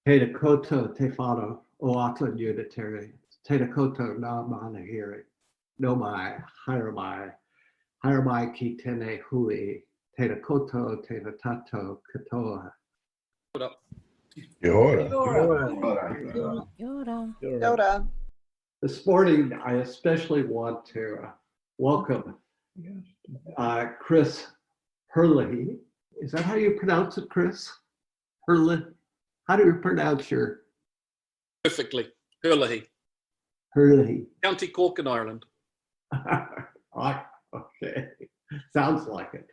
Te koto te whānau o Auckland Unitarian. Te koto nā mana here. No mai, haere mai ki tēnei hui. Te koto te tato katoa. Yoda. This morning, I especially want to welcome Chris Herlihy. Is that how you pronounce it, Chris? Herlihy? How do you pronounce your? Perfectly. Herlihy. Herlihy. County Cork in Ireland. Okay, sounds like it.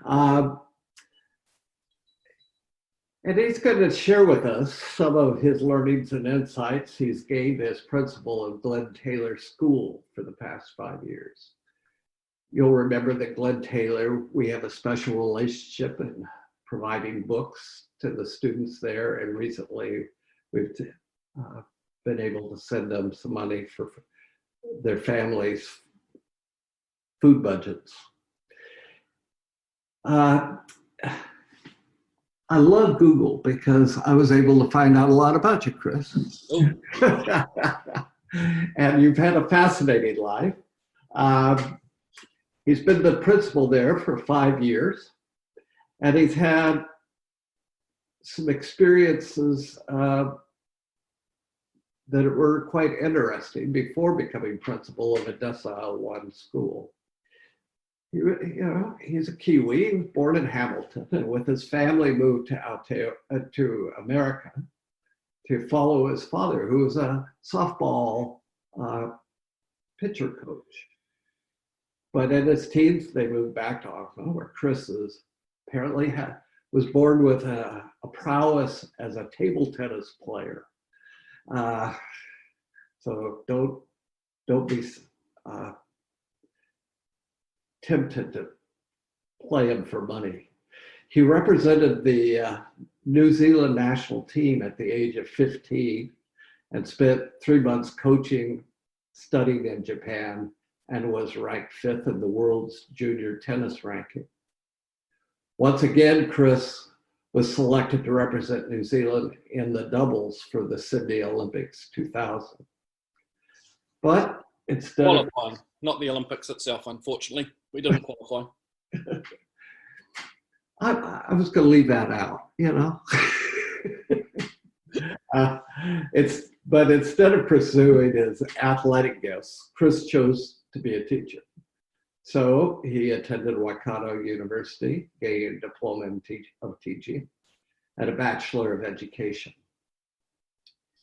And he's going to share with us some of his learnings and insights he's gained as principal of Glen Taylor School for the past 5 years. You'll remember that Glen Taylor, we have a special relationship in providing books to the students there, and recently we've been able to send them some money for their families' food budgets. I love Google because I was able to find out a lot about you, Chris. Oh. And you've had a fascinating life. He's been the principal there for 5 years, and he's had some experiences that were quite interesting before becoming principal of a Decile 1 school. He's a Kiwi, born in Hamilton, and with his family moved to America to follow his father, who was a softball pitcher coach. But in his teens, they moved back to Auckland, where Chris apparently was born with a prowess as a table tennis player. So don't be tempted to play him for money. He represented the New Zealand national team at the age of 15 and spent 3 months coaching, studying in Japan, and was ranked 5th in the world's junior tennis ranking. Once again, Chris was selected to represent New Zealand in the doubles for the Sydney Olympics 2000. But instead of qualifying, not the Olympics itself, unfortunately. We didn't qualify. I was going to leave that out, But instead of pursuing his athletic gifts, Chris chose to be a teacher. So he attended Waikato University, gained a diploma of teaching and a Bachelor of Education.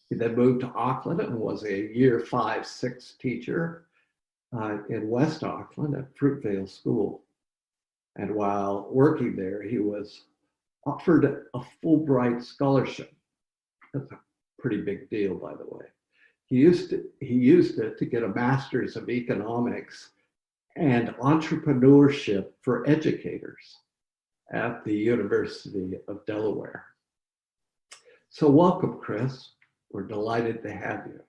He then moved to Auckland and was a year 5-6 teacher in West Auckland at Fruitvale School. And while working there, he was offered a Fulbright scholarship. That's a pretty big deal, by the way. He used it to get a Master's of Economics and Entrepreneurship for Educators at the University of Delaware. So welcome, Chris. We're delighted to have you.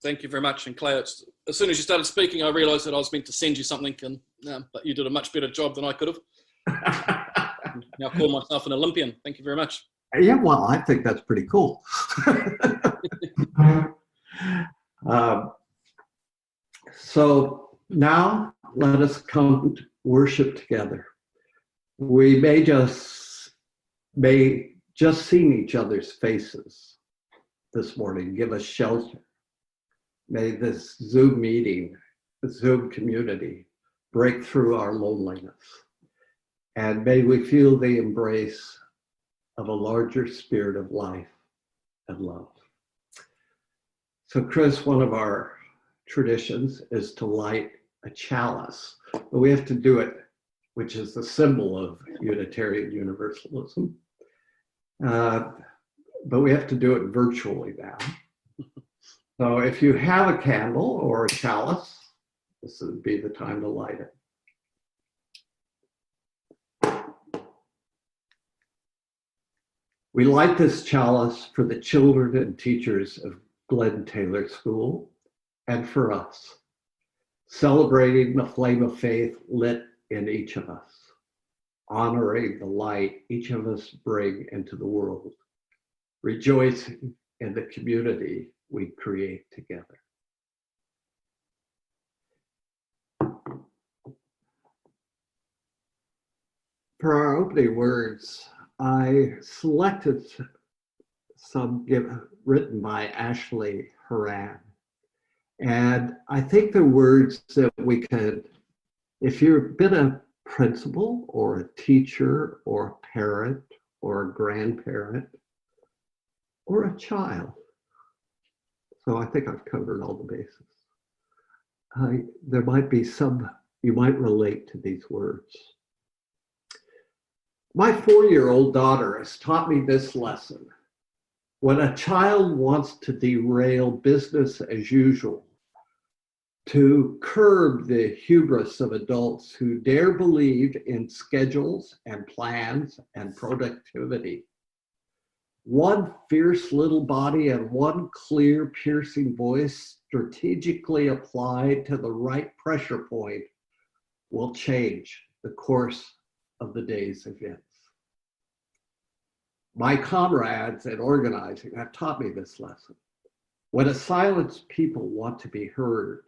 Thank you very much. And Claire, as soon as you started speaking, I realized that I was meant to send you something, but you did a much better job than I could have. Now call myself an Olympian. Thank you very much. Yeah, well, I think that's pretty cool. So now let us come to worship together. We may just seen each other's faces this morning, give us shelter. May this Zoom meeting, the Zoom community, break through our loneliness. And may we feel the embrace of a larger spirit of life and love. So Chris, one of our traditions is to light a chalice, but we have to do it, which is the symbol of Unitarian Universalism. But we have to do it virtually now. So if you have a candle or a chalice, this would be the time to light it. We light this chalice for the children and teachers of Glen Taylor School and for us, celebrating the flame of faith lit in each of us, honoring the light each of us bring into the world, rejoicing in the community we create together. For our opening words, I selected some written by Ashley Horan. And I think the words that we could, if you've been a principal or a teacher or a parent or a grandparent or a child, so I think I've covered all the bases. There might be some, you might relate to these words. My 4-year-old daughter has taught me this lesson. When a child wants to derail business as usual, to curb the hubris of adults who dare believe in schedules and plans and productivity, one fierce little body and one clear, piercing voice strategically applied to the right pressure point will change the course of the day's events. My comrades in organizing have taught me this lesson. When a silenced people want to be heard,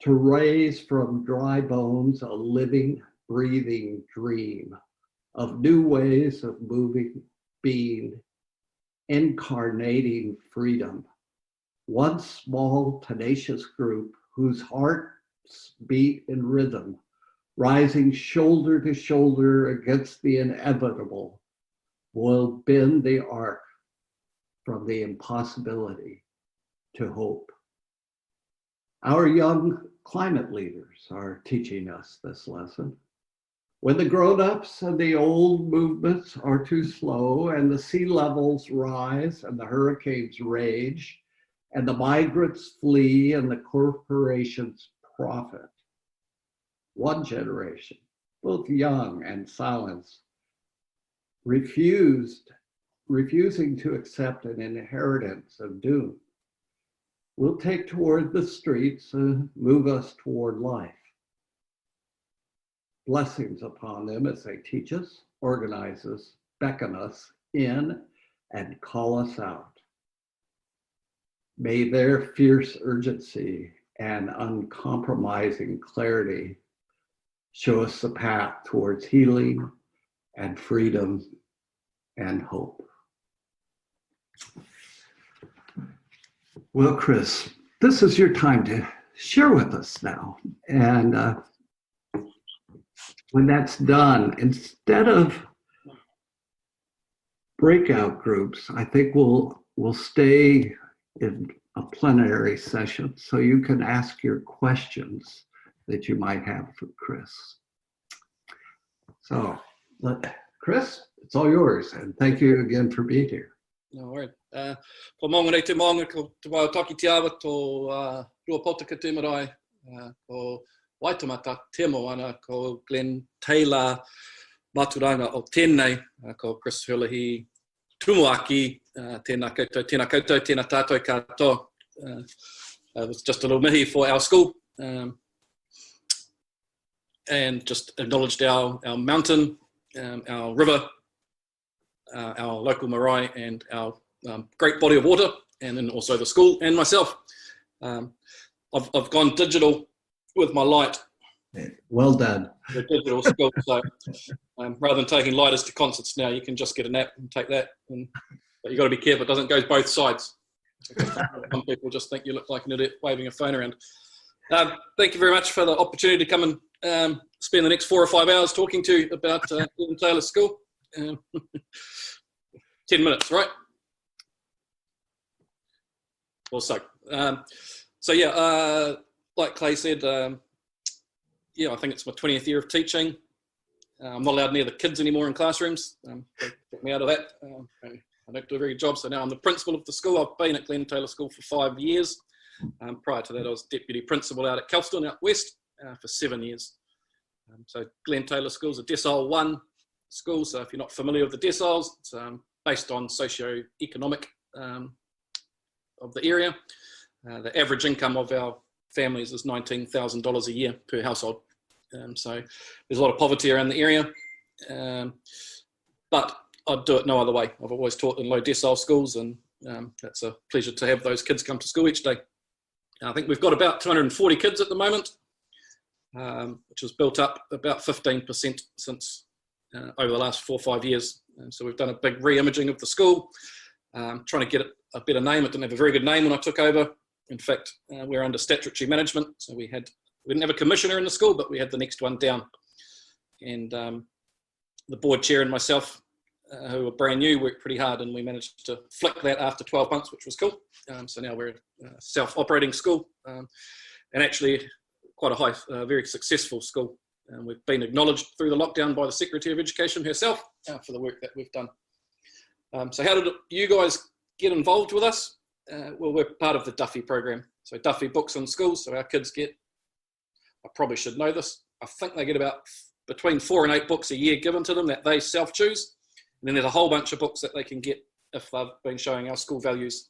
to raise from dry bones a living, breathing dream of new ways of moving, being, incarnating freedom. One small, tenacious group whose hearts beat in rhythm, rising shoulder to shoulder against the inevitable, will bend the arc from the impossibility to hope. Our young climate leaders are teaching us this lesson. When the grown-ups and the old movements are too slow and the sea levels rise and the hurricanes rage and the migrants flee and the corporations profit, one generation, both young and silenced, refusing to accept an inheritance of doom, will take toward the streets and move us toward life. Blessings upon them as they teach us, organize us, beckon us in, and call us out. May their fierce urgency and uncompromising clarity show us the path towards healing and freedom and hope. Well, Chris, this is your time to share with us now. And when that's done, instead of breakout groups, I think we'll stay in a plenary session so you can ask your questions that you might have for Chris. So, Chris, it's all yours, and thank you again for being here. No worries. Ko maunga nei te maunga ko te wau taki te awa tō rua potaka te marae, ko Waitamata temo ana ko Glen Taylor maturanga o tēnei, ko Chris Herlihy tumuaki, tēnā koutou, tēnā tātou katoa. It was just a little mihi for our school, and just acknowledged our mountain, our river, our local marae, and our great body of water, and then also the school and myself. I've gone digital with my light. Well done. The digital school. So rather than taking lighters to concerts now, you can just get an app and take that. But you've got to be careful; it doesn't go both sides. Some people just think you look like an idiot waving a phone around. Thank you very much for the opportunity to come and spend the next 4 or 5 hours talking to you about Glen Taylor School. 10 minutes, right? Or so. Like Clay said, I think it's my 20th year of teaching. I'm not allowed near the kids anymore in classrooms. They took me out of that. I don't do a very good job, so now I'm the principal of the school. I've been at Glen Taylor School for 5 years. Prior to that, I was deputy principal out at Kelston out west for 7 years. So Glen Taylor School is a Decile 1 school. So if you're not familiar with the deciles, it's based on socio-economic of the area. The average income of our families is $19,000 a year per household. So there's a lot of poverty around the area. But I'd do it no other way. I've always taught in low decile schools, and That's a pleasure to have those kids come to school each day. I think we've got about 240 kids at the moment, which has built up about 15% since over the last 4 or 5 years. So we've done a big re-imaging of the school, trying to get it a better name. It didn't have a very good name when I took over. In fact, we're under statutory management, so we didn't have a commissioner in the school, but we had the next one down. And the board chair and myself, who were brand new, worked pretty hard, and we managed to flick that after 12 months, which was cool. So now we're a self-operating school, and actually quite a high, very successful school. We've been acknowledged through the lockdown by the Secretary of Education herself for the work that we've done. So how did you guys get involved with us? Well, we're part of the Duffy program. So Duffy Books in Schools. So our kids get, I probably should know this, I think they get about between 4 and 8 books a year given to them that they self-choose. And then there's a whole bunch of books that they can get if they've been showing our school values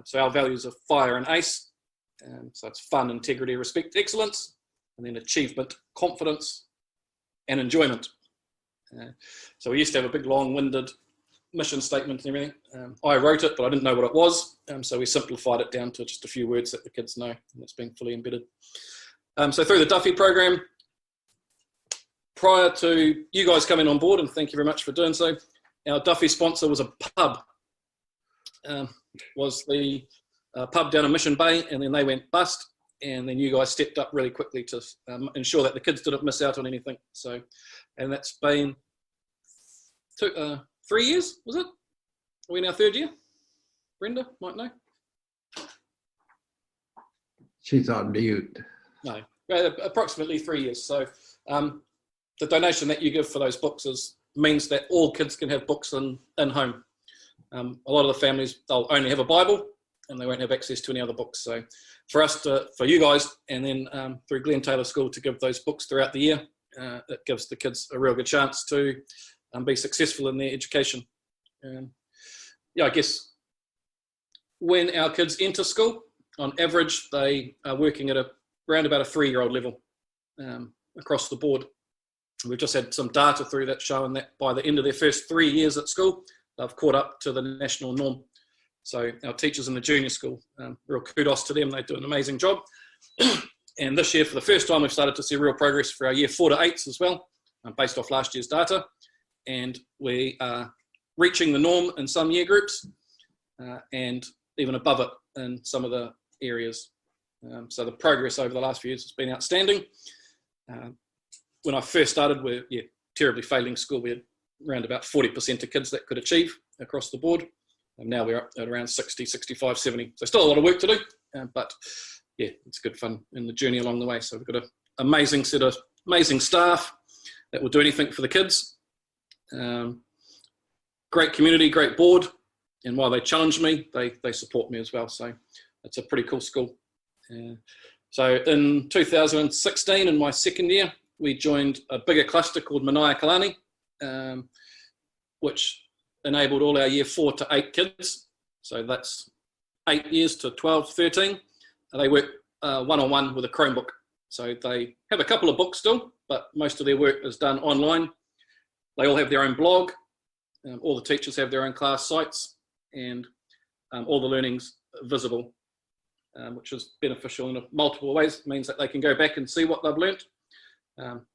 so our values are FIRE and ACE. So it's fun, integrity, respect, excellence, and then achievement, confidence, and enjoyment. So we used to have a big long-winded mission statement and everything. I wrote it, but I didn't know what it was. So we simplified it down to just a few words that the kids know, and it's been fully embedded. So through the Duffy program, prior to you guys coming on board, and thank you very much for doing so, our Duffy sponsor was a pub. Was the pub down in Mission Bay, and then they went bust, and then you guys stepped up really quickly to ensure that the kids didn't miss out on anything. So, and that's been 3 years, was it? Are we in our 3rd year? Brenda might know. She's on mute. No, approximately 3 years. So the donation that you give for those books means that all kids can have books in home. A lot of the families, they'll only have a Bible and they won't have access to any other books. So for you guys, and then through Glen Taylor School to give those books throughout the year, it gives the kids a real good chance to be successful in their education. I guess when our kids enter school, on average, they are working at around about a 3-year-old level across the board. We've just had some data through that showing that by the end of their first 3 years at school, they've caught up to the national norm. So our teachers in the junior school, real kudos to them. They do an amazing job. And this year, for the first time, we've started to see real progress for our year 4 to 8s as well, based off last year's data. And we are reaching the norm in some year groups and even above it in some of the areas. So the progress over the last few years has been outstanding. When I first started, we're terribly failing school. We had around about 40% of kids that could achieve across the board. And now we're up at around 60, 65, 70. So still a lot of work to do, but yeah, it's good fun in the journey along the way. So we've got an amazing set of amazing staff that will do anything for the kids. Great community, great board. And while they challenge me, they support me as well. So it's a pretty cool school. So in 2016, in my 2nd year, we joined a bigger cluster called Manaia Kalani, which enabled all our year 4 to 8 kids. So that's 8 years to 12, 13. They work one-on-one with a Chromebook. So they have a couple of books still, but most of their work is done online. They all have their own blog. All the teachers have their own class sites, and all the learning's visible, which is beneficial in multiple ways. It means that they can go back and see what they've learnt.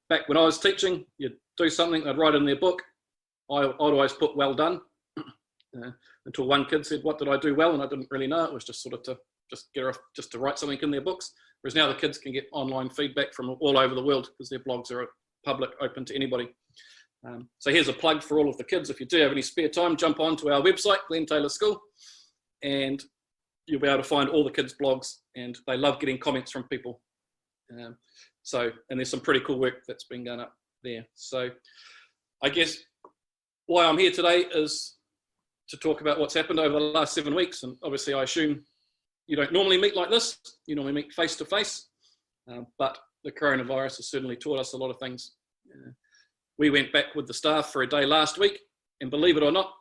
Back when I was teaching, you'd do something, they'd write in their book. I'd always put well done, until one kid said, "What did I do well?" And I didn't really know. It was just sort of to write something in their books. Whereas now the kids can get online feedback from all over the world because their blogs are public, open to anybody. So here's a plug for all of the kids. If you do have any spare time, jump onto our website, Glen Taylor School, and you'll be able to find all the kids' blogs, and they love getting comments from people. And there's some pretty cool work that's been done up there. So I guess why I'm here today is to talk about what's happened over the last 7 weeks. And obviously I assume you don't normally meet like this. You normally meet face to face, but the coronavirus has certainly taught us a lot of things. We went back with the staff for a day last week, and believe it or not,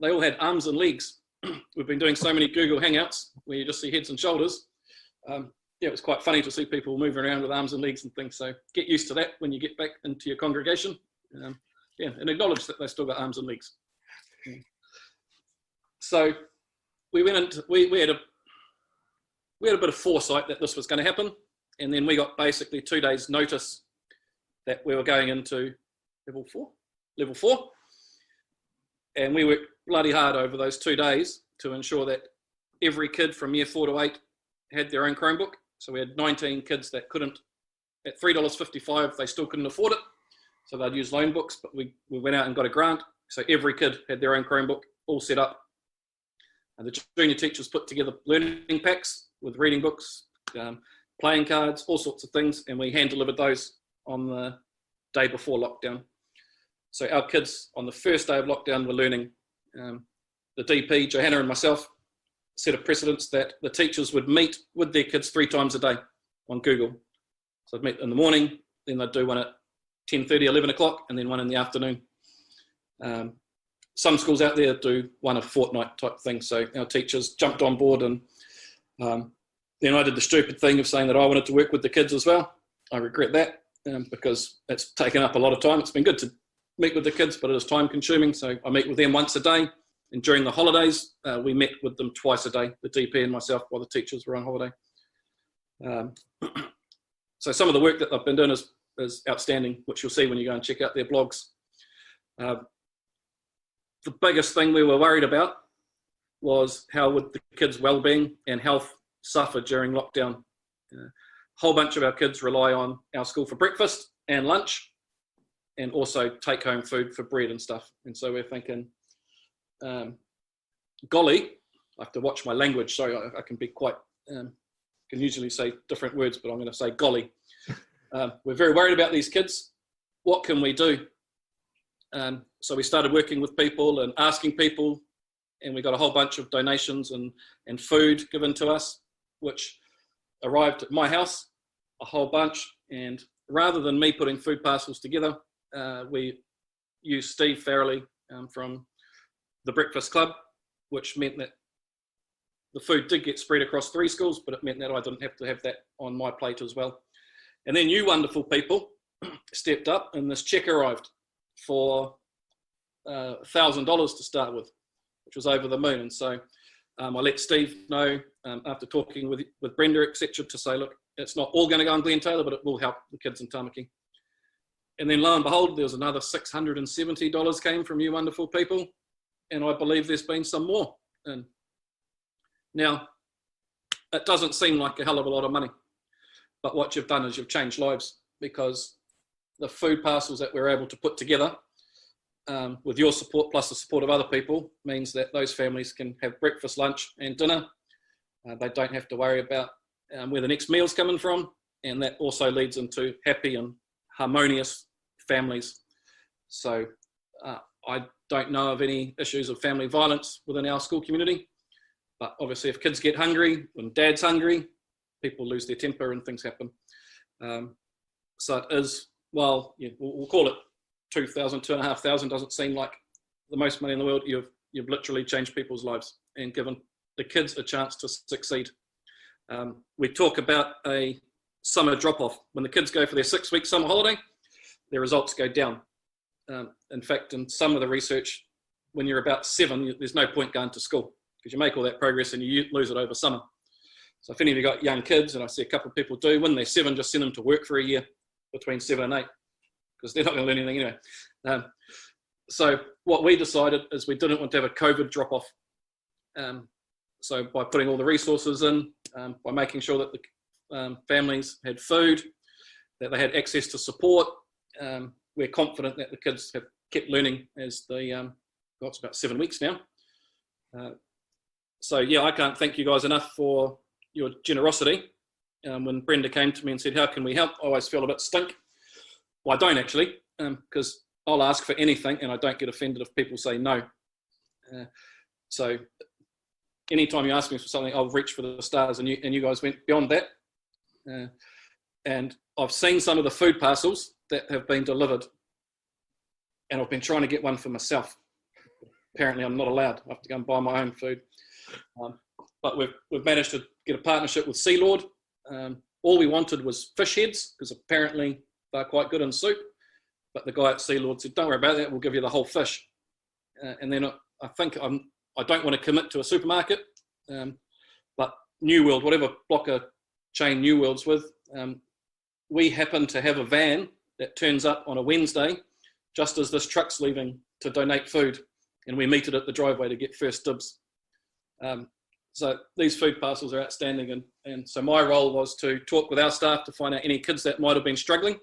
they all had arms and legs. We've been doing so many Google Hangouts where you just see heads and shoulders. It was quite funny to see people moving around with arms and legs and things. So get used to that when you get back into your congregation. And acknowledge that they've still got arms and legs. So we went into, we had a bit of foresight that this was going to happen. And then we got basically 2 days notice that we were going into level four. And we worked bloody hard over those 2 days to ensure that every kid from year 4 to 8 had their own Chromebook. So we had 19 kids that couldn't, at $3.55, they still couldn't afford it. So they'd use loan books, but we went out and got a grant. So every kid had their own Chromebook, all set up. And the junior teachers put together learning packs with reading books, playing cards, all sorts of things. And we hand delivered those on the day before lockdown. So our kids on the first day of lockdown were learning. The DP, Johanna and myself, set a precedence that the teachers would meet with their kids 3 times a day on Google. So they'd meet in the morning, then they'd do one at 10:30, 11 o'clock, and then one in the afternoon. Some schools out there do one a fortnight type thing. So our teachers jumped on board, and then I did the stupid thing of saying that I wanted to work with the kids as well. I regret that because it's taken up a lot of time. It's been good to meet with the kids, but it is time consuming. So I meet with them once a day. And during the holidays, we met with them twice a day, the DP and myself, while the teachers were on holiday. So some of the work that I've been doing is outstanding, which you'll see when you go and check out their blogs. The biggest thing we were worried about was how would the kids' well-being and health suffer during lockdown. A whole bunch of our kids rely on our school for breakfast and lunch, and also take-home food for bread and stuff. And so we're thinking, golly, I have to watch my language, so I can be quite, can usually say different words, but I'm going to say golly. We're very worried about these kids. What can we do? So we started working with people and asking people, and we got a whole bunch of donations and food given to us, which arrived at my house, a whole bunch. And rather than me putting food parcels together, we used Steve Herlihy from the Breakfast Club, which meant that the food did get spread across 3 schools, but it meant that I didn't have to have that on my plate as well. And then you wonderful people stepped up, and this check arrived for $1,000 to start with, which was over the moon. And so I let Steve know after talking with Brenda, etc., to say, look, it's not all going to go on Glen Taylor, but it will help the kids in Tamaki. And then lo and behold, there was another $670 came from you wonderful people. And I believe there's been some more. And now, it doesn't seem like a hell of a lot of money, but what you've done is you've changed lives, because the food parcels that we're able to put together with your support plus the support of other people means that those families can have breakfast, lunch and dinner. They don't have to worry about where the next meal's coming from, and that also leads into happy and harmonious families. So I don't know of any issues of family violence within our school community, but obviously if kids get hungry, when dad's hungry, people lose their temper and things happen. So it is, well, yeah, we'll call it $2,000, $2,500 doesn't seem like the most money in the world. You've literally changed people's lives and given the kids a chance to succeed. We talk about a summer drop-off. When the kids go for their 6-week summer holiday, their results go down. In fact, in some of the research, when you're about 7, there's no point going to school, because you make all that progress and you lose it over summer. So if any of you got young kids, and I see a couple of people do, when they're 7, just send them to work for a year between 7 and 8, because they're not going to learn anything anyway. So what we decided is we didn't want to have a COVID drop-off. So by putting all the resources in, by making sure that the families had food, that they had access to support, we're confident that the kids have kept learning as they, it's about 7 weeks now. So yeah, I can't thank you guys enough for your generosity. When Brenda came to me and said, how can we help? I always feel a bit stink. Well, I don't actually, because I'll ask for anything and I don't get offended if people say no. So anytime you ask me for something, I'll reach for the stars, and you guys went beyond that. And I've seen some of the food parcels that have been delivered, and I've been trying to get one for myself. Apparently I'm not allowed. I have to go and buy my own food. But we've managed to get a partnership with Sea Lord. All we wanted was fish heads, because apparently they're quite good in soup. But the guy at Sea Lord said, don't worry about that, we'll give you the whole fish. And then I think I don't want to commit to a supermarket, but New World, whatever blocker chain New World's with, we happen to have a van that turns up on a Wednesday just as this truck's leaving to donate food, and we meet it at the driveway to get first dibs. So these food parcels are outstanding, and so my role was to talk with our staff to find out any kids that might have been struggling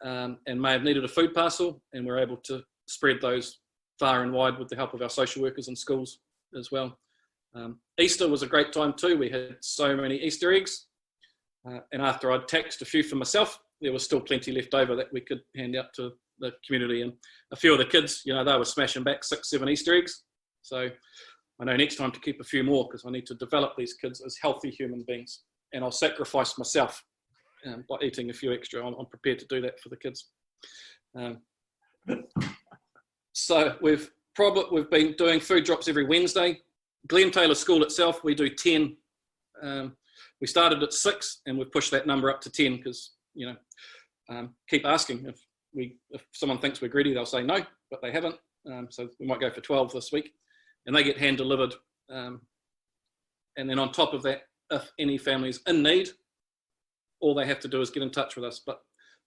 and may have needed a food parcel, and we're able to spread those far and wide with the help of our social workers and schools as well. Easter was a great time too. We had so many Easter eggs, and after I'd taxed a few for myself, there was still plenty left over that we could hand out to the community. And a few of the kids, you know, they were smashing back 6, 7 Easter eggs. So I know next time to keep a few more, because I need to develop these kids as healthy human beings, and I'll sacrifice myself by eating a few extra. I'm prepared to do that for the kids. So we've been doing food drops every Wednesday. Glen Taylor School itself, we do 10. We started at 6, and we've pushed that number up to 10 because, you know, keep asking. If someone thinks we're greedy, they'll say no, but they haven't. So we might go for 12 this week, and they get hand delivered. And then on top of that, if any family's in need, all they have to do is get in touch with us. But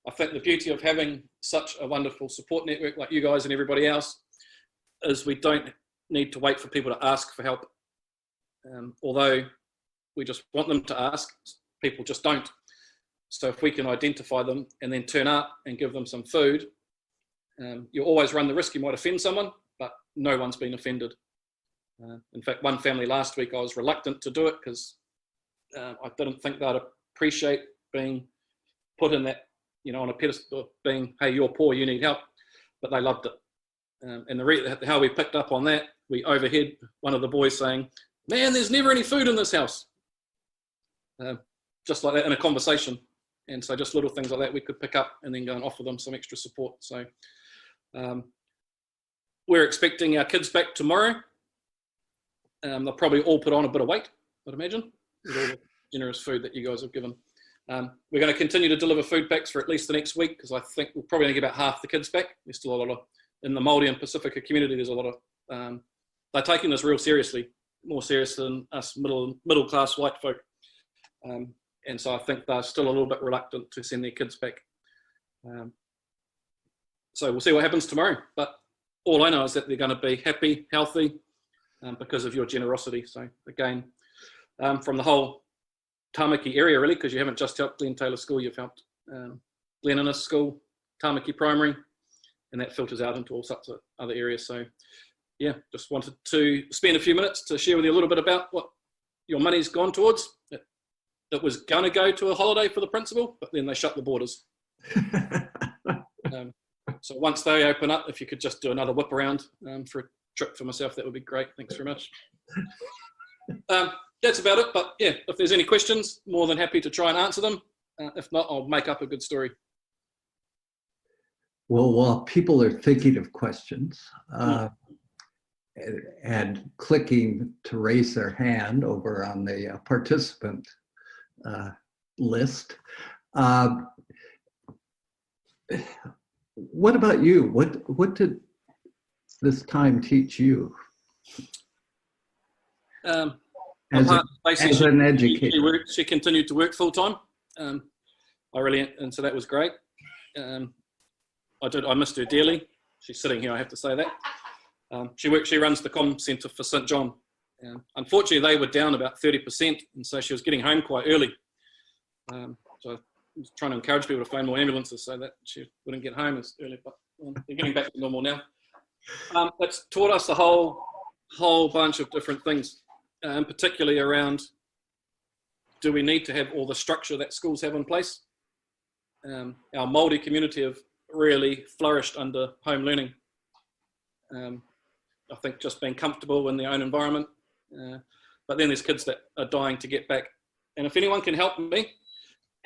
I think the beauty of having such a wonderful support network like you guys and everybody else is we don't need to wait for people to ask for help. Although we just want them to ask, people just don't. So if we can identify them and then turn up and give them some food, you always run the risk you might offend someone, but no one's been offended. In fact, one family last week, I was reluctant to do it because I didn't think they'd appreciate being put in that, you know, on a pedestal, being, hey, you're poor, you need help, but they loved it. And how we picked up on that, we overheard one of the boys saying, man, there's never any food in this house. Just like that in a conversation. And so just little things like that we could pick up and then go and offer them some extra support. So we're expecting our kids back tomorrow. They'll probably all put on a bit of weight, I'd imagine, with all the generous food that you guys have given. We're going to continue to deliver food packs for at least the next week, because I think we'll probably get about half the kids back. There's still a lot of, in the Māori and Pacifica community, there's a lot of, they're taking this real seriously, more serious than us middle class white folk. And so I think they're still a little bit reluctant to send their kids back. So we'll see what happens tomorrow. But all I know is that they're going to be happy, healthy, because of your generosity. So again, from the whole Tamaki area, really, because you haven't just helped Glen Taylor School, you've helped Glen Innes School, Tamaki Primary, and that filters out into all sorts of other areas. So yeah, just wanted to spend a few minutes to share with you a little bit about what your money's gone towards. It was going to go to a holiday for the principal, but then they shut the borders. So once they open up, if you could just do another whip around for a trip for myself, that would be great. Thanks very much. That's about it. But yeah, if there's any questions, more than happy to try and answer them. If not, I'll make up a good story. Well, while people are thinking of questions and clicking to raise their hand over on the participant list, what about you? What did this time teach you as an educator? She continued to work full time. And so that was great. I missed her dearly. She's sitting here, I have to say that. She runs the comm centre for St John. Unfortunately, they were down about 30%, and so she was getting home quite early. So I was trying to encourage people to phone more ambulances so that she wouldn't get home as early, but they're getting back to normal now. It's taught us a whole bunch of different things, particularly around, do we need to have all the structure that schools have in place? Our Māori community have really flourished under home learning. I think just being comfortable in their own environment. But then there's kids that are dying to get back. And if anyone can help me,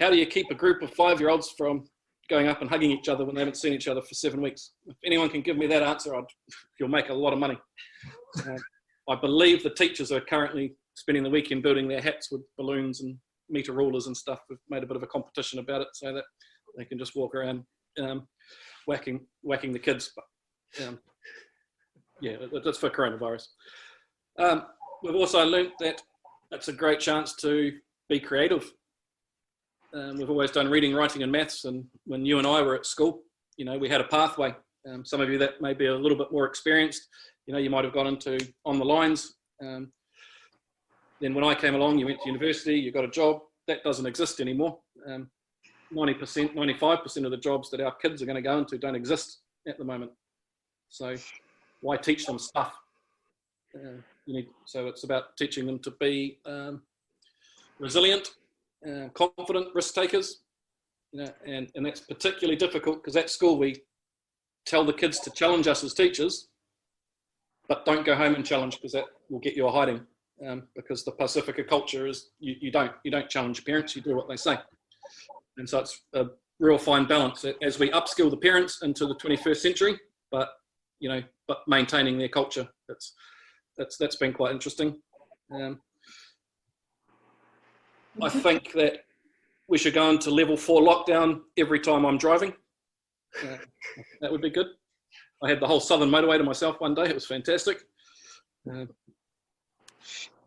how do you keep a group of 5-year-olds from going up and hugging each other when they haven't seen each other for 7 weeks? If anyone can give me that answer, you'll make a lot of money. I believe the teachers are currently spending the weekend building their hats with balloons and meter rulers and stuff. We've made a bit of a competition about it so that they can just walk around whacking the kids. But, Yeah, that's for coronavirus. We've also learnt that it's a great chance to be creative. We've always done reading, writing and maths, and when you and I were at school, we had a pathway. Some of you that may be a little bit more experienced, you might have gone into on the lines. Then when I came along, you went to university, you got a job. That doesn't exist anymore. 90%, 95% of the jobs that our kids are going to go into don't exist at the moment. So why teach them stuff? So it's about teaching them to be resilient, confident risk takers. And that's particularly difficult because at school we tell the kids to challenge us as teachers, but don't go home and challenge because that will get you a hiding. Because the Pacifica culture is you don't challenge parents, you do what they say. And so it's a real fine balance as we upskill the parents into the 21st century, but maintaining their culture. That's been quite interesting. I think that we should go into level 4 lockdown every time I'm driving. That would be good. I had the whole southern motorway to myself one day. It was fantastic. But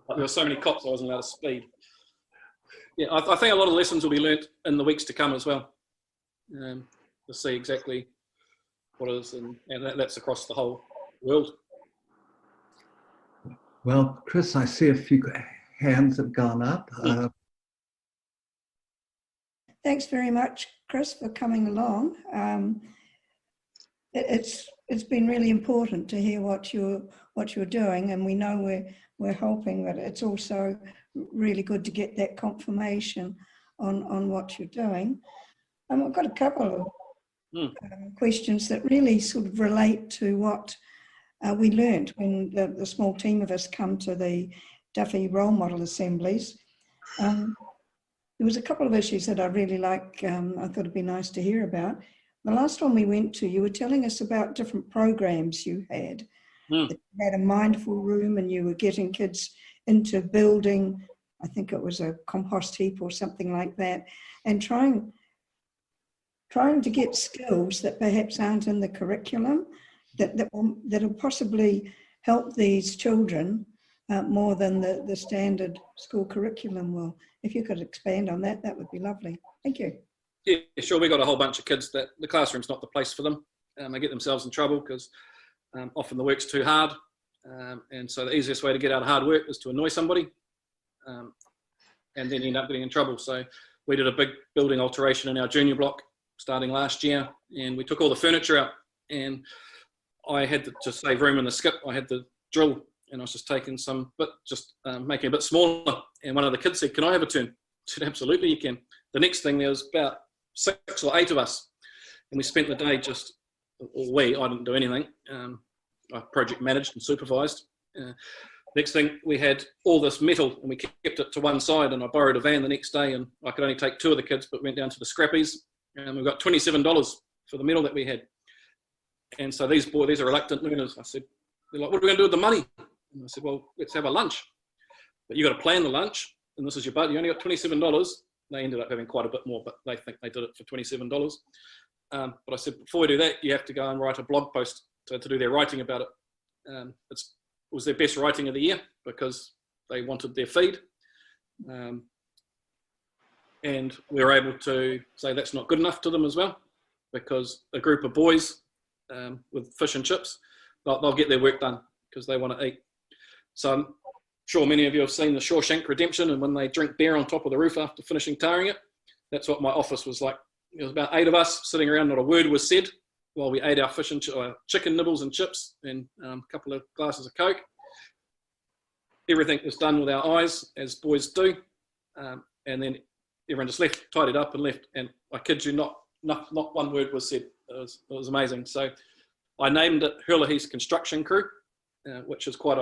there were so many cops I wasn't allowed to speed. Yeah, I think a lot of lessons will be learnt in the weeks to come as well. To see exactly what is, and that's across the whole world. Well, Chris, I see a few hands have gone up. Thanks very much, Chris, for coming along. It's been really important to hear what you're doing, and we know we're helping, but it's also really good to get that confirmation on what you're doing. I've got a couple of questions that really sort of relate to what we learnt when the small team of us come to the Duffy role model assemblies. There was a couple of issues that I really like. I thought it'd be nice to hear about. The last one we went to, you were telling us about different programs you had. You had a mindful room and you were getting kids into building, I think it was a compost heap or something like that, and trying to get skills that perhaps aren't in the curriculum that will possibly help these children more than the standard school curriculum will. If you could expand on that, that would be lovely. Thank you. Yeah, sure. We got a whole bunch of kids that the classroom's not the place for them. They get themselves in trouble because often the work's too hard. And so the easiest way to get out of hard work is to annoy somebody. And then you end up getting in trouble. So we did a big building alteration in our junior block starting last year, and we took all the furniture out, and I had to save room in the skip. I had the drill, and I was just taking some, but just making it a bit smaller. And one of the kids said, "Can I have a turn?" I said, "Absolutely, you can." The next thing, there was about 6 or 8 of us, and we spent the day I didn't do anything. I project managed and supervised. Next thing, we had all this metal, and we kept it to one side, and I borrowed a van the next day, and I could only take 2 of the kids, but went down to the scrappies, and we got $27 for the metal that we had. And so these are reluctant learners. I said, they're like, "What are we going to do with the money?" And I said, "Well, let's have a lunch. But you got to plan the lunch, and this is your budget. You only got $27. They ended up having quite a bit more, but they think they did it for $27. But I said, before we do that, you have to go and write a blog post to do their writing about it. It was their best writing of the year because they wanted their feed. And we were able to say that's not good enough to them as well, because a group of boys with fish and chips, they'll get their work done because they want to eat. So I'm sure many of you have seen the Shawshank Redemption, and when they drink beer on top of the roof after finishing tarring it, that's what my office was like. There was about 8 of us sitting around, not a word was said, while we ate our fish and chicken nibbles and chips and a couple of glasses of Coke. Everything was done with our eyes, as boys do, and then everyone just left, tidied up and left. And I kid you not one word was said. It was amazing. So I named it Herlihy's Construction Crew, which is quite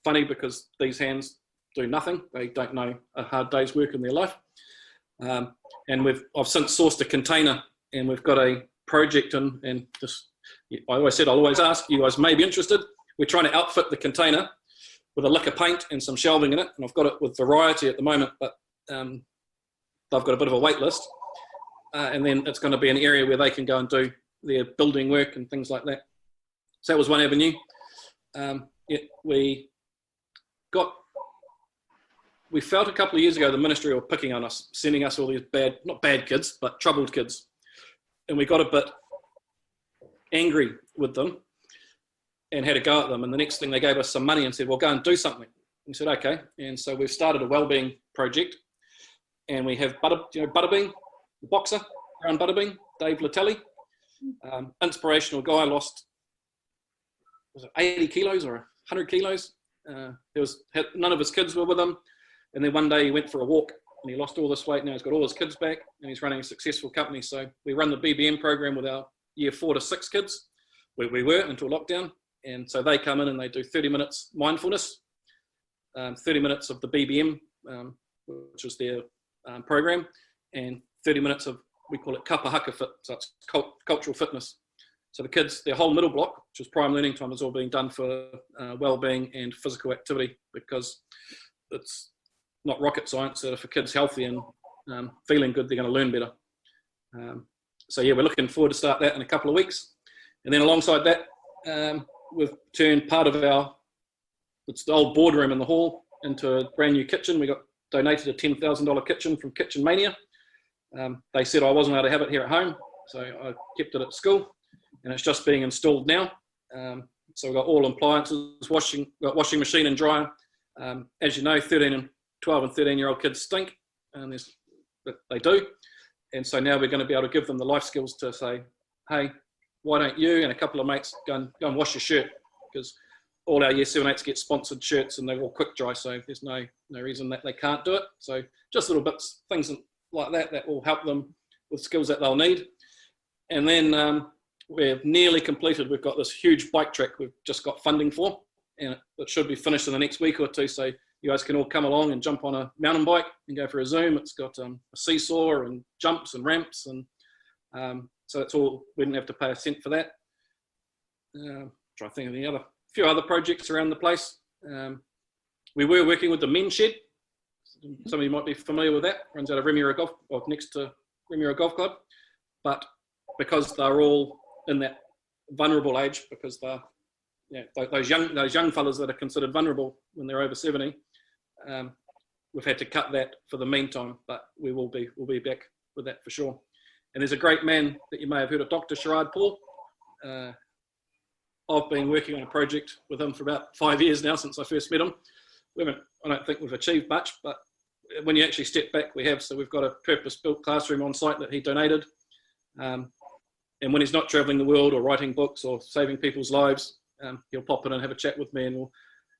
funny because these hands do nothing. They don't know a hard day's work in their life. And I've since sourced a container, and we've got a project and just, I always said, I'll always ask, you guys may be interested. We're trying to outfit the container with a lick of paint and some shelving in it. And I've got it with Variety at the moment, but they've got a bit of a wait list. And then it's going to be an area where they can go and do their building work and things like that. So that was one avenue. we felt a couple of years ago the ministry were picking on us, sending us all these not bad kids, but troubled kids. And we got a bit angry with them and had a go at them. And the next thing, they gave us some money and said, well, go and do something. We said, okay. And so we've started a wellbeing project. And we have Butterbean, the boxer, around Butterbean, Dave Latelli, inspirational guy, lost, was it 80 kilos or 100 kilos? None of his kids were with him. And then one day he went for a walk and he lost all this weight. Now he's got all his kids back and he's running a successful company. So we run the BBM program with our year 4 to 6 kids, where we were until lockdown. And so they come in and they do 30 minutes mindfulness, 30 minutes of the BBM, which was their program, and 30 minutes of, we call it kapa haka fit, so it's cultural fitness. So the kids, their whole middle block, which is prime learning time, is all being done for well-being and physical activity, because it's not rocket science that if a kid's healthy and feeling good, they're going to learn better. So yeah, we're looking forward to start that in a couple of weeks. And then alongside that, we've turned part of it's the old boardroom in the hall into a brand new kitchen. We got donated a $10,000 kitchen from Kitchen Mania. They said I wasn't allowed to have it here at home, so I kept it at school, and it's just being installed now. So we've got all appliances, washing machine and dryer. As you know, 12 and 13-year-old kids stink, and they do. And so now we're going to be able to give them the life skills to say, hey, why don't you and a couple of mates go and wash your shirt? Because all our year 7/8s get sponsored shirts and they're all quick dry, so there's no reason that they can't do it. So just little bits, things like that will help them with skills that they'll need. And then we're nearly completed. We've got this huge bike track we've just got funding for, and it should be finished in the next week or two, so you guys can all come along and jump on a mountain bike and go for a zoom. It's got a seesaw and jumps and ramps, and so that's all. We didn't have to pay a cent for that. Try to think of a few other projects around the place. We were working with the men's shed. Some of you might be familiar with that. Runs out of next to Remuera Golf Club. But because they're all in that vulnerable age, because they're those young fellas that are considered vulnerable when they're over 70, we've had to cut that for the meantime. But we'll be back with that for sure. And there's a great man that you may have heard of, Dr. Sherrod Paul. I've been working on a project with him for about 5 years now, since I first met him. I don't think we've achieved much, but when you actually step back, we have. So we've got a purpose-built classroom on site that he donated. And when he's not traveling the world or writing books or saving people's lives, he'll pop in and have a chat with me. And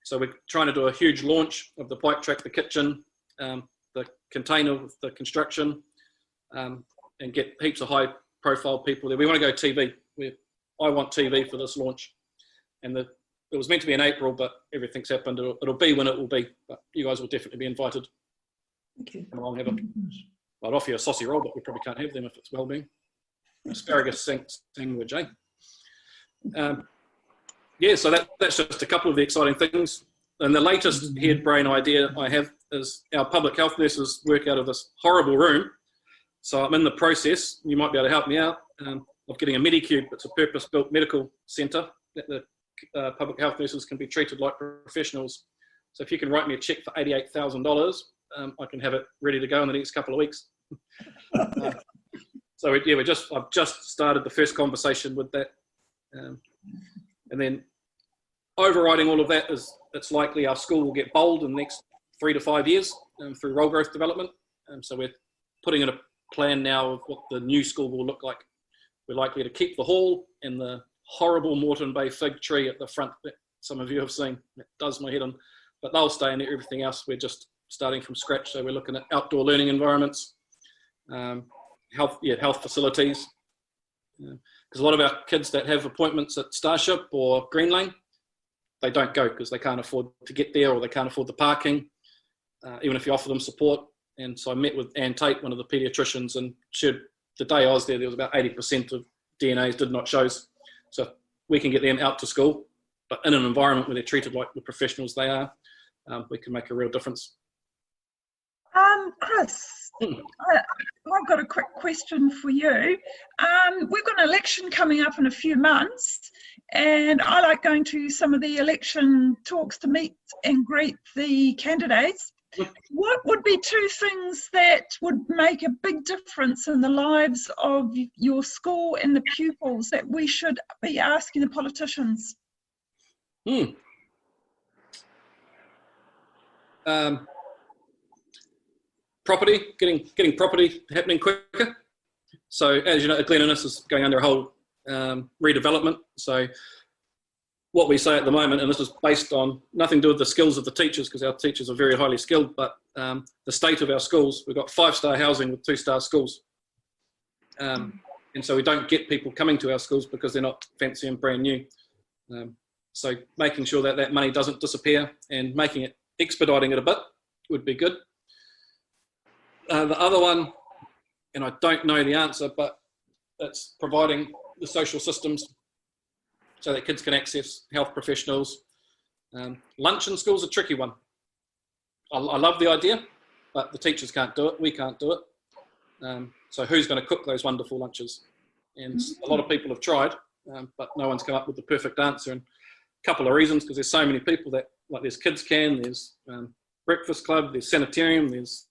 so we're trying to do a huge launch of the bike track, the kitchen, the container with the construction, and get heaps of high-profile people there. We want to go TV. I want TV for this launch. And it was meant to be in April, but everything's happened. It'll be when it will be. But you guys will definitely be invited. Okay. Come along, I'd offer you a saucy roll, but we probably can't have them if it's well-being. Asparagus sandwich, eh? So that's just a couple of the exciting things. And the latest head brain idea I have is our public health nurses work out of this horrible room. So I'm in the process, you might be able to help me out, of getting a Medicube. It's a purpose-built medical centre that the public health nurses can be treated like professionals. So if you can write me a cheque for $88,000, I can have it ready to go in the next couple of weeks. I've just started the first conversation with that. And then overriding all of that is it's likely our school will get bowled in the next 3 to 5 years through role growth development. So we're putting in a plan now of what the new school will look like. We're likely to keep the hall and the horrible Moreton Bay fig tree at the front that some of you have seen. It does my head in, but they'll stay in there. Everything else, we're just starting from scratch. So we're looking at outdoor learning environments, health facilities. Because a lot of our kids that have appointments at Starship or Green Lane, they don't go because they can't afford to get there or they can't afford the parking, even if you offer them support. And so I met with Ann Tate, one of the paediatricians, and the day I was there was about 80% of DNAs did not shows. So if we can get them out to school, but in an environment where they're treated like the professionals they are, we can make a real difference. Chris, I've got a quick question for you. We've got an election coming up in a few months, and I like going to some of the election talks to meet and greet the candidates. What would be two things that would make a big difference in the lives of your school and the pupils that we should be asking the politicians? Property, getting property happening quicker. So as you know, Glen is going under a whole redevelopment. So what we say at the moment, and this is based on nothing to do with the skills of the teachers, because our teachers are very highly skilled, but the state of our schools, we've got 5-star housing with 2-star schools. And so we don't get people coming to our schools because they're not fancy and brand new. So making sure that that money doesn't disappear and expediting it a bit would be good. The other one, and I don't know the answer, but it's providing the social systems so that kids can access health professionals. Lunch in school is a tricky one. I love the idea, but the teachers can't do it. We can't do it. So who's going to cook those wonderful lunches? And a lot of people have tried, but no one's come up with the perfect answer. And a couple of reasons, because there's so many people that, like there's Kids Can, there's Breakfast Club, there's Sanitarium, there's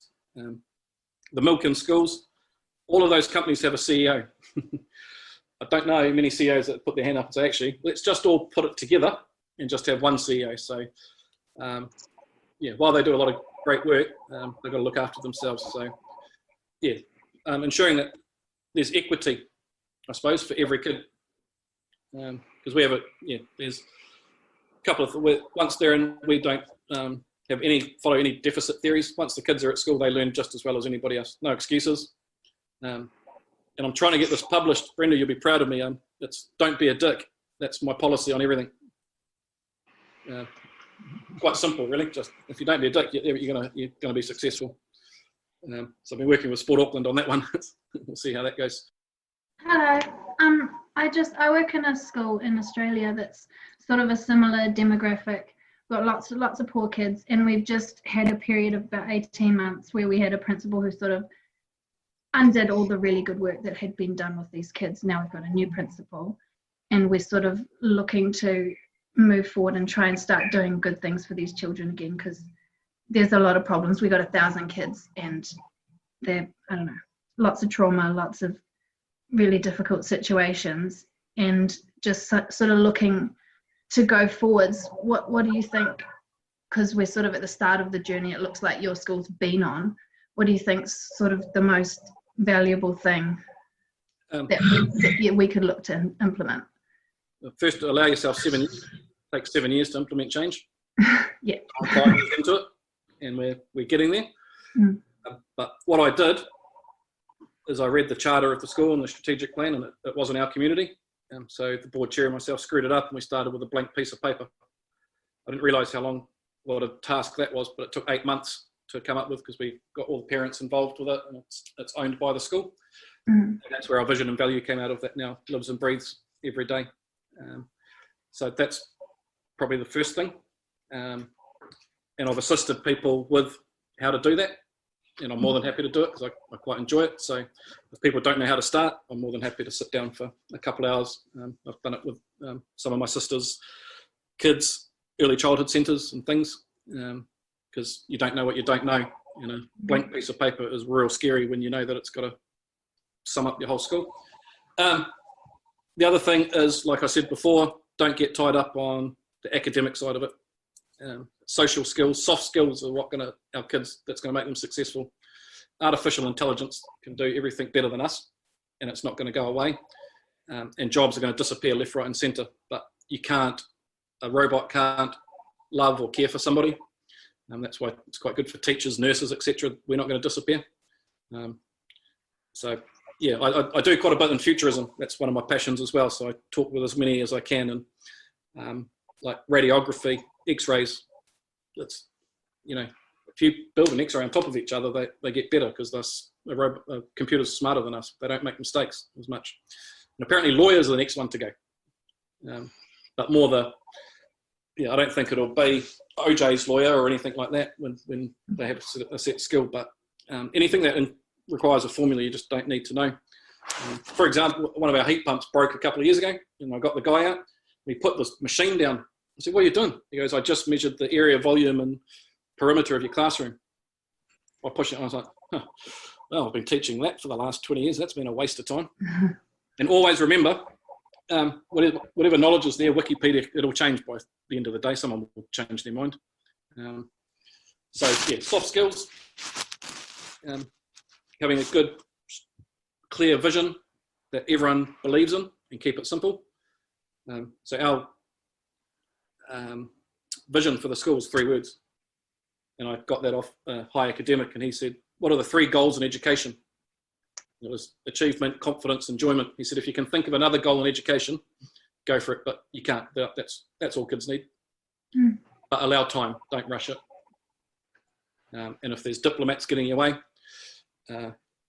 the milk in schools. All of those companies have a CEO. I don't know many CEOs that put their hand up and say, actually, let's just all put it together and just have one CEO. So, yeah, while they do a lot of great work, they've got to look after themselves. So, yeah, ensuring that there's equity, I suppose, for every kid. Because we have there's a couple of, once they're in, we don't follow any deficit theories. Once the kids are at school, they learn just as well as anybody else. No excuses. And I'm trying to get this published. Brenda, you'll be proud of me. It's don't be a dick. That's my policy on everything. Quite simple, really. Just if you don't be a dick, you're gonna be successful. So I've been working with Sport Auckland on that one. We'll see how that goes. Hello. I work in a school in Australia that's sort of a similar demographic. We've got lots of poor kids, and we've just had a period of about 18 months where we had a principal who sort of undid all the really good work that had been done with these kids. Now we've got a new principal, and we're sort of looking to move forward and try and start doing good things for these children again, because there's a lot of problems. We got 1,000 kids, and they're, I don't know, lots of trauma, lots of really difficult situations, and just sort of looking to go forwards. What do you think? Because we're sort of at the start of the journey, it looks like your school's been on. What do you think's sort of the most valuable thing that we could look to implement? First, allow yourself 7 years. It takes 7 years to implement change. Yeah. I'm 5 years into it, and we're getting there. But what I did is I read the charter of the school and the strategic plan, and it wasn't our community. So the board chair and myself screwed it up, and we started with a blank piece of paper. I didn't realise what a task that was, but it took 8 months to come up with, because we got all the parents involved with it, and it's owned by the school. And that's where our vision and value came out of. That now lives and breathes every day. So that's probably the first thing. And I've assisted people with how to do that, and I'm more than happy to do it because I quite enjoy it. So if people don't know how to start, I'm more than happy to sit down for a couple of hours. I've done it with some of my sisters' kids, early childhood centres and things, because you don't know what you don't know. A blank piece of paper is real scary when you know that it's got to sum up your whole school. The other thing is, like I said before, don't get tied up on the academic side of it. Social skills, soft skills are our kids, that's going to make them successful. Artificial intelligence can do everything better than us, and it's not going to go away. And jobs are going to disappear left, right and centre, but a robot can't love or care for somebody. That's why it's quite good for teachers, nurses, etc. We're not going to disappear. So yeah, I do quite a bit in futurism. That's one of my passions as well. So I talk with as many as I can, and like radiography, X-rays. It's, if you build an X-ray on top of each other, they get better, because the computer's smarter than us. They don't make mistakes as much. And apparently lawyers are the next one to go. But more I don't think it'll be OJ's lawyer or anything like that when they have a set skill, but anything that requires a formula, you just don't need to know. For example, one of our heat pumps broke a couple of years ago, and I got the guy out. We put this machine down. I said, "What are you doing?" He goes, "I just measured the area, volume, and perimeter of your classroom." I pushed it, and I was like, "Huh. Well, I've been teaching that for the last 20 years. That's been a waste of time." And always remember, whatever knowledge is there, Wikipedia, it'll change by the end of the day. Someone will change their mind. So, yeah, soft skills, having a good, clear vision that everyone believes in and keep it simple. So our vision for the school is 3 words. And I got that off a high academic, and he said, "What are the 3 goals in education?" It was achievement, confidence, enjoyment. He said, if you can think of another goal in education, go for it, but you can't. That's all kids need. But allow time, don't rush it. And if there's diplomats getting your way,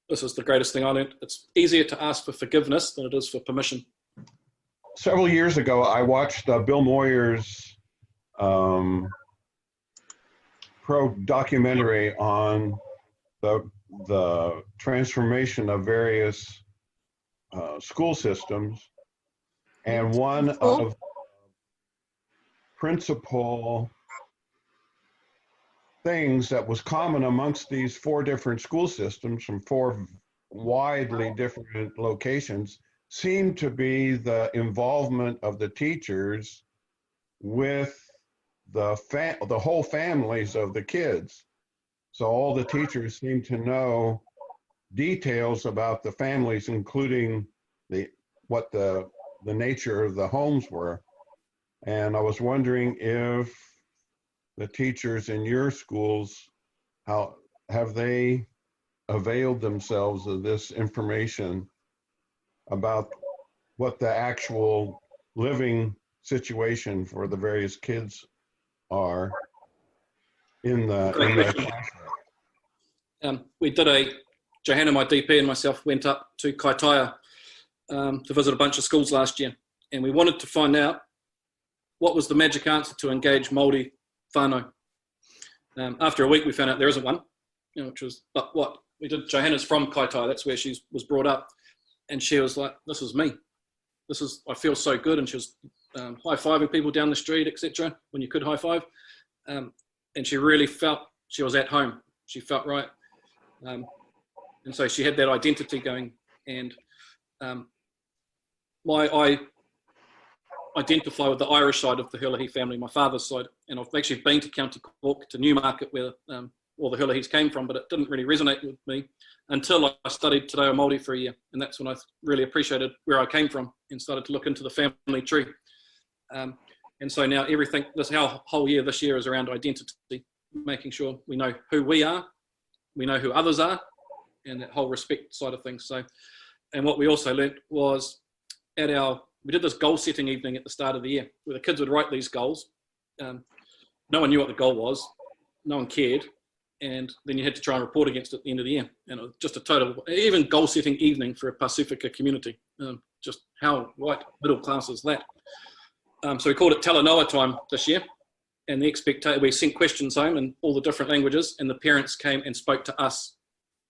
this is the greatest thing I learned. It's easier to ask for forgiveness than it is for permission. Several years ago, I watched Bill Moyer's documentary on the transformation of various school systems, and one of the principal things that was common amongst these 4 different school systems from 4 widely different locations seemed to be the involvement of the teachers with the whole families of the kids. So all the teachers seem to know details about the families, including what the nature of the homes were. And I was wondering if the teachers in your schools, how have they availed themselves of this information about what the actual living situation for the various kids are in the classroom? We did Johanna, my DP, and myself went up to Kaitaia to visit a bunch of schools last year, and we wanted to find out what was the magic answer to engage Māori whānau. After a week, we found out there isn't one, but what we did, Johanna's from Kaitaia, that's where she was brought up, and she was like, "This is me. I feel so good," and she was high-fiving people down the street, etc., when you could high-five, and she really felt she was at home. She felt right, and so she had that identity going, and I identify with the Irish side of the Herlihy family, my father's side, and I've actually been to County Cork, to Newmarket, where all the Herlihys came from, but it didn't really resonate with me until I studied Te Reo Māori for a year, and that's when I really appreciated where I came from and started to look into the family tree. And so now everything, our whole year this year is around identity, making sure we know who we are, we know who others are, and that whole respect side of things. So, and what we also learnt was we did this goal setting evening at the start of the year where the kids would write these goals. No one knew what the goal was, no one cared, and then you had to try and report against it at the end of the year. And it was just a total, even goal setting evening for a Pacifica community. Just how white middle class is that? So we called it Talanoa time this year, and we sent questions home in all the different languages, and the parents came and spoke to us,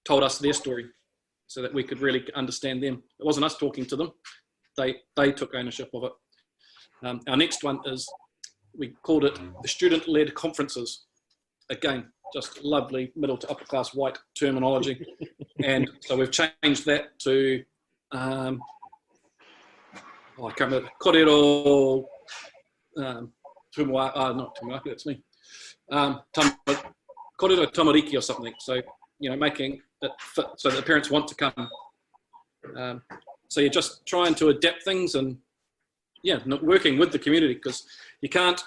told us their story, so that we could really understand them. It wasn't us talking to them; they took ownership of it. Our next one is, we called it the student-led conferences. Again, just lovely middle to upper class white terminology, and so we've changed that to I can't remember, korero. Not Tumuaki, that's me. Korero Tamariki or something. So, making it fit so that the parents want to come. So you're just trying to adapt things and, working with the community, because you can't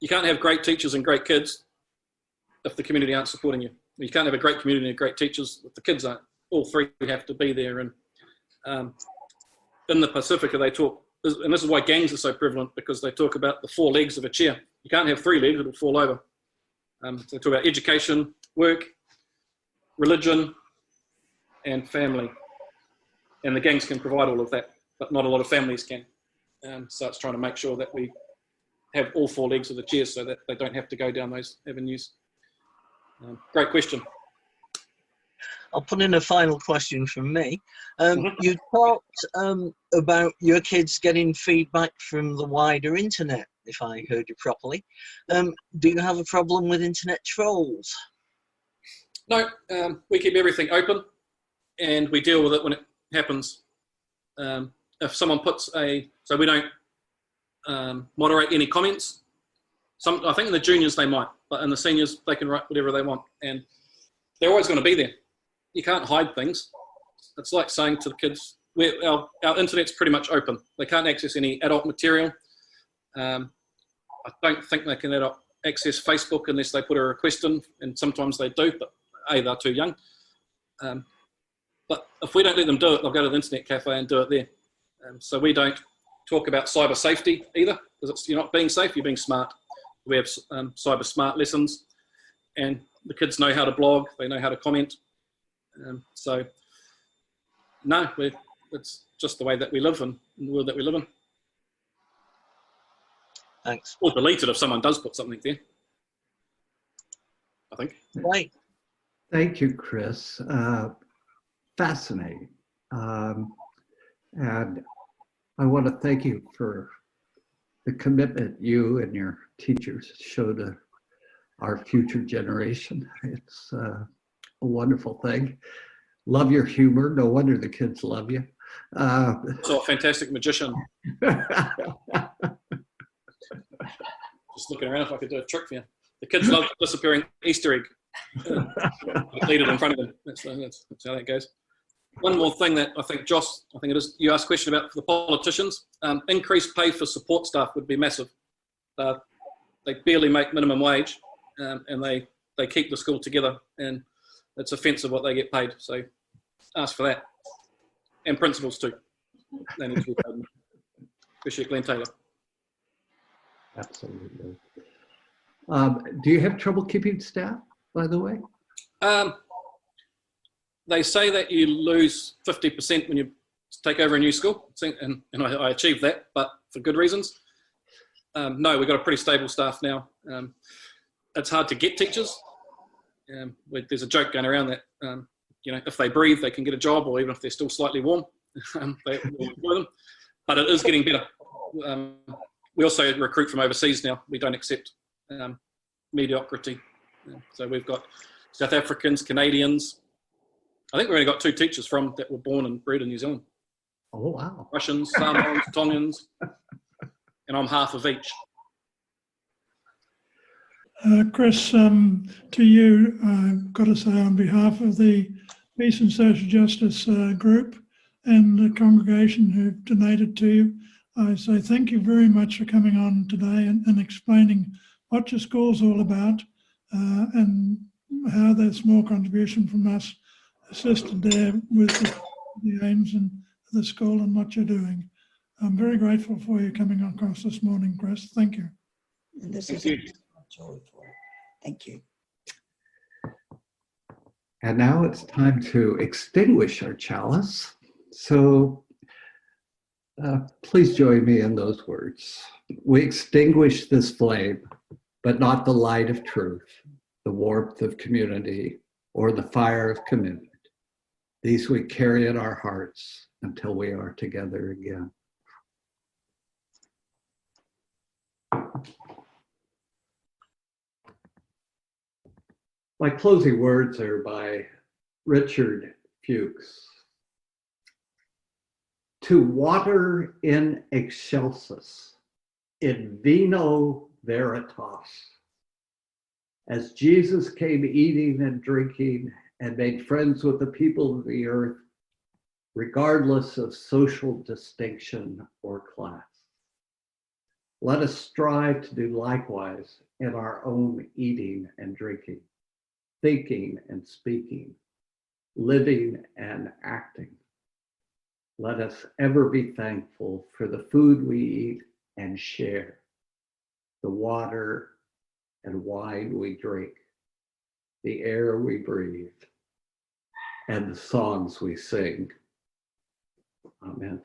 have great teachers and great kids if the community aren't supporting you. You can't have a great community and great teachers if the kids aren't. All 3 have to be there. And in the Pacifica, they talk, and this is why gangs are so prevalent, because they talk about the 4 legs of a chair. You can't have 3 legs, it'll fall over. So they talk about education, work, religion, and family. And the gangs can provide all of that, but not a lot of families can. So it's trying to make sure that we have all 4 legs of the chair so that they don't have to go down those avenues. Great question. I'll put in a final question from me. You talked about your kids getting feedback from the wider internet, if I heard you properly. Do you have a problem with internet trolls? No, we keep everything open and we deal with it when it happens. If someone puts so we don't moderate any comments. I think in the juniors they might, but in the seniors they can write whatever they want, and they're always going to be there. You can't hide things. It's like saying to the kids, our internet's pretty much open. They can't access any adult material. I don't think they can access Facebook unless they put a request in, and sometimes they do, but they're too young. But if we don't let them do it, they'll go to the internet cafe and do it there. So we don't talk about cyber safety either, because you're not being safe, you're being smart. We have cyber smart lessons, and the kids know how to blog, they know how to comment. So no, it's just the way that we live in the world that we live in. Thanks. Or delete it if someone does put something there, I think. Right. Thank you, Chris. Fascinating. And I want to thank you for the commitment you and your teachers show to our future generation. It's a wonderful thing. Love your humor. No wonder the kids love you. So a fantastic magician. Just looking around if I could do a trick for you. The kids love disappearing Easter egg. Lead it in front of them. That's how that goes. One more thing that I think, Josh, it is, you asked a question about the politicians. Increased pay for support staff would be massive. They barely make minimum wage, and they keep the school together, and it's offensive what they get paid. So ask for that. And principals too. They need to be paid, especially Glen Taylor. Absolutely. Do you have trouble keeping staff, by the way? They say that you lose 50% when you take over a new school, and I achieved that, but for good reasons. No, we've got a pretty stable staff now. It's hard to get teachers. There's a joke going around that if they breathe, they can get a job, or even if they're still slightly warm, they will employ them. But it is getting better. We also recruit from overseas now. We don't accept mediocrity. So we've got South Africans, Canadians. I think we've only got 2 teachers that were born and bred in New Zealand. Oh, wow. Russians, Samoans, Tongans, and I'm half of each. Chris, to you, I've got to say on behalf of the Peace and Social Justice group and the congregation who've donated to you, I say thank you very much for coming on today and explaining what your school's all about and how that small contribution from us assisted there with the aims and the school and what you're doing. I'm very grateful for you coming across this morning, Chris. Thank you. And this is a joy for you. Thank you. And now it's time to extinguish our chalice. So please join me in those words. We extinguish this flame, but not the light of truth, the warmth of community, or the fire of commitment. These we carry in our hearts until we are together again. My closing words are by Richard Fuchs. To water in excelsis, in vino veritas. As Jesus came eating and drinking and made friends with the people of the earth, regardless of social distinction or class. Let us strive to do likewise in our own eating and drinking, thinking and speaking, living and acting. Let us ever be thankful for the food we eat and share, the water and wine we drink, the air we breathe, and the songs we sing. Amen.